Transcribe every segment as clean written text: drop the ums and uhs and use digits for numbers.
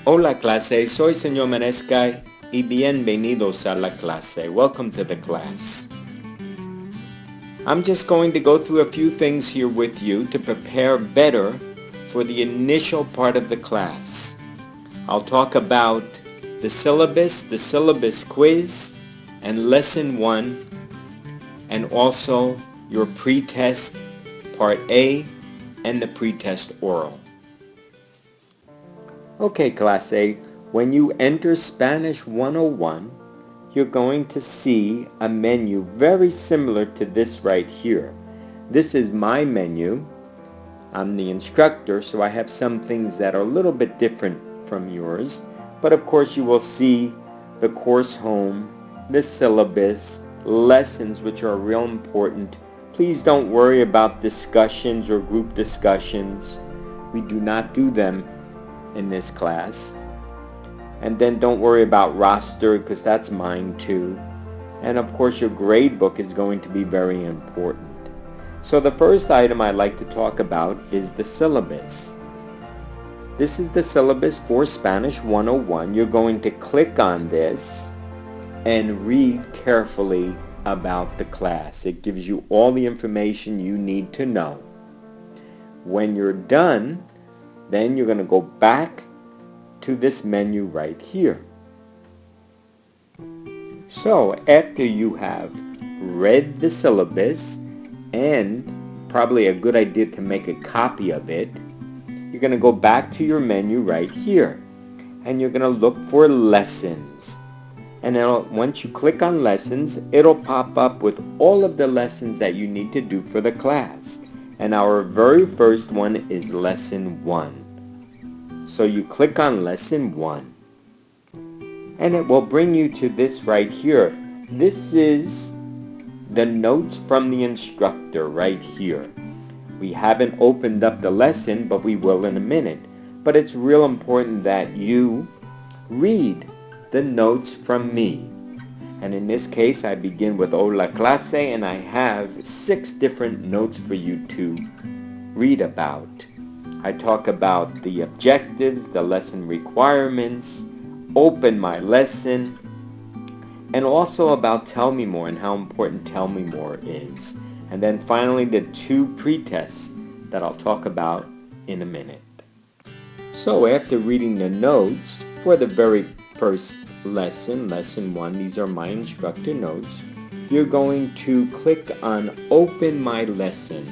Hola clase, soy señor Manesca y bienvenidos a la clase. Welcome to the class. I'm just going to go through a few things here with you to prepare better for the initial part of the class. I'll talk about the syllabus quiz, and lesson 1, and also your pretest part A and the pretest oral. Okay, Class A, when you enter Spanish 101, you're going to see a menu very similar to this right here. This is my menu. I'm the instructor, so I have some things that are a little bit different from yours. But of course you will see the course home, the syllabus, lessons, which are real important. Please don't worry about discussions or group discussions. We do not do them in this class. And then don't worry about roster, because that's mine too. And of course your grade book is going to be very important. So the first item I'd like to talk about is the syllabus. This is the syllabus for Spanish 101. You're going to click on this and read carefully about the class. It gives you all the information you need to know. When you're done, then you're going to go back to this menu right here. So after you have read the syllabus, and probably a good idea to make a copy of it, you're going to go back to your menu right here, and you're going to look for lessons. And then once you click on lessons, it'll pop up with all of the lessons that you need to do for the class. And our very first one is lesson 1. So you click on lesson 1. And it will bring you to this right here. This is the notes from the instructor right here. We haven't opened up the lesson, but we will in a minute. But it's real important that you read the notes from me. And in this case, I begin with Hola Clase, and I have 6 different notes for you to read about. I talk about the objectives, the lesson requirements, open my lesson, and also about Tell Me More and how important Tell Me More is. And then finally the 2 pretests that I'll talk about in a minute. So after reading the notes for the very first lesson, lesson 1, these are my instructor notes, you're going to click on Open My Lesson.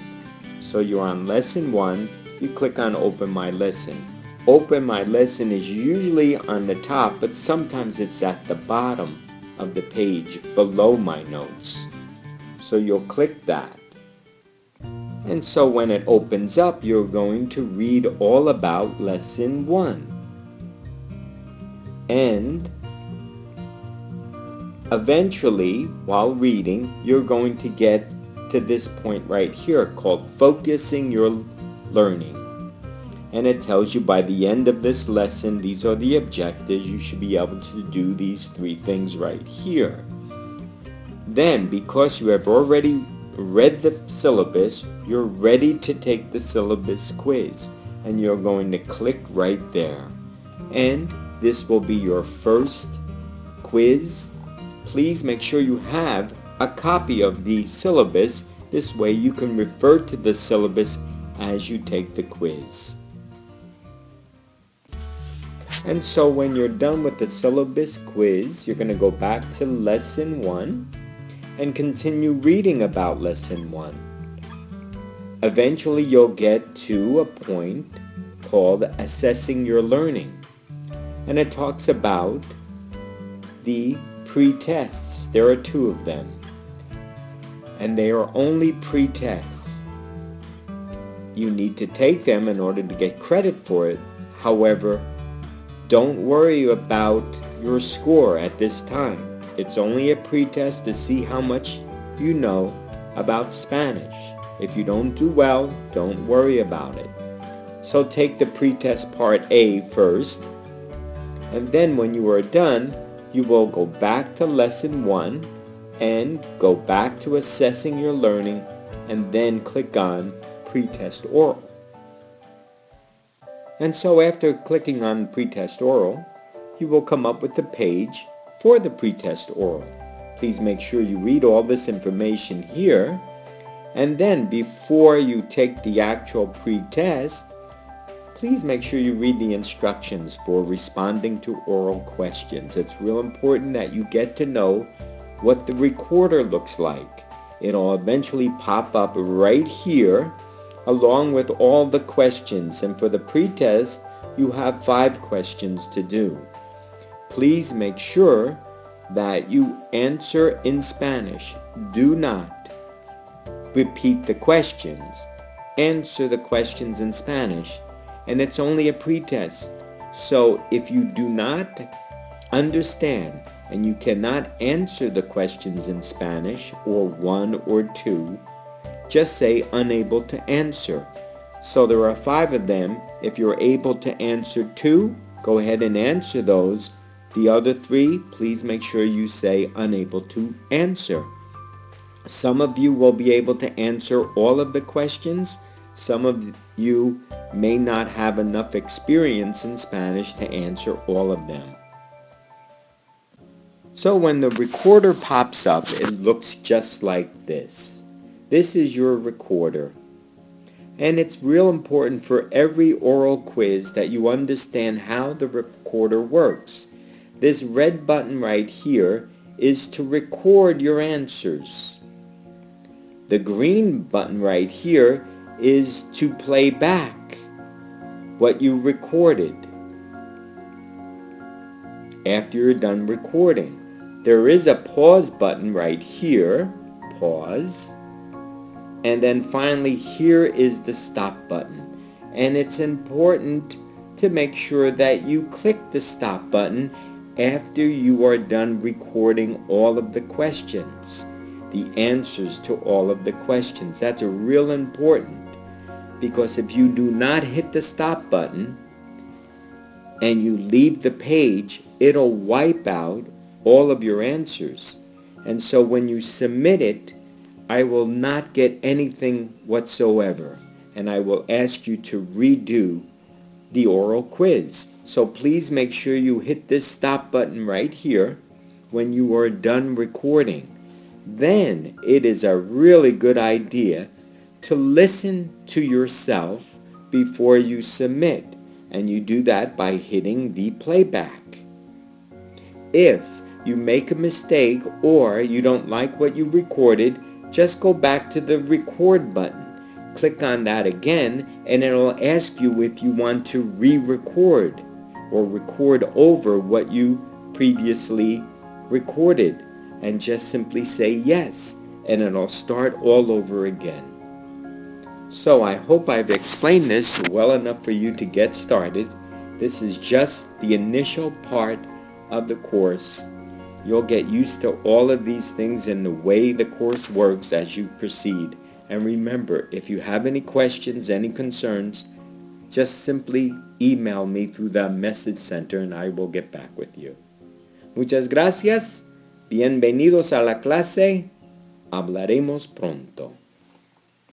So you're on lesson 1, you click on Open My Lesson. Open My Lesson is usually on the top, but sometimes it's at the bottom of the page below my notes. So you'll click that. And so when it opens up, you're going to read all about lesson 1. And eventually, while reading, you're going to get to this point right here called Focusing Your Learning. And it tells you by the end of this lesson, these are the objectives. You should be able to do these 3 things right here. Then, because you have already read the syllabus, you're ready to take the syllabus quiz. And you're going to click right there. And this will be your first quiz. Please make sure you have a copy of the syllabus. This way you can refer to the syllabus as you take the quiz. And so when you're done with the syllabus quiz, you're going to go back to lesson 1 and continue reading about lesson 1. Eventually you'll get to a point called Assessing Your Learning. And it talks about the pretests. There are 2 of them. And they are only pretests. You need to take them in order to get credit for it. However, don't worry about your score at this time. It's only a pretest to see how much you know about Spanish. If you don't do well, don't worry about it. So take the pretest part A first, and then when you are done, you will go back to lesson 1 and go back to Assessing Your Learning, and then click on pretest oral. And so after clicking on pretest oral, you will come up with the page for the pretest oral. Please make sure you read all this information here, and then before you take the actual pretest, please make sure you read the instructions for responding to oral questions. It's real important that you get to know what the recorder looks like. It'll eventually pop up right here along with all the questions, and for the pretest you have 5 questions to do. Please make sure that you answer in Spanish. Do not repeat the questions. Answer the questions in Spanish, and it's only a pretest. So if you do not understand and you cannot answer the questions in Spanish, or 1 or 2, just say unable to answer. So there are 5 of them. If you're able to answer 2, go ahead and answer those. The other 3, please make sure you say unable to answer. Some of you will be able to answer all of the questions. Some of you may not have enough experience in Spanish to answer all of them. So when the recorder pops up, it looks just like this. This is your recorder. And it's real important for every oral quiz that you understand how the recorder works. This red button right here is to record your answers. The green button right here is to play back what you recorded after you're done recording. There is a pause button right here, pause, and then finally here is the stop button. And it's important to make sure that you click the stop button after you are done recording all of the questions, the answers to all of the questions. That's real important, because if you do not hit the stop button and you leave the page, it'll wipe out all of your answers. And so when you submit it, I will not get anything whatsoever, and I will ask you to redo the oral quiz. So please make sure you hit this stop button right here when you are done recording. Then it is a really good idea to listen to yourself before you submit, and you do that by hitting the playback. If you make a mistake or you don't like what you recorded, just go back to the record button. Click on that again, and it'll ask you if you want to re-record or record over what you previously recorded, and just simply say yes, and it'll start all over again. So I hope I've explained this well enough for you to get started. This is just the initial part of the course. You'll get used to all of these things and the way the course works as you proceed. And remember, if you have any questions, any concerns, just simply email me through the message center and I will get back with you. Muchas gracias. Bienvenidos a la clase. Hablaremos pronto.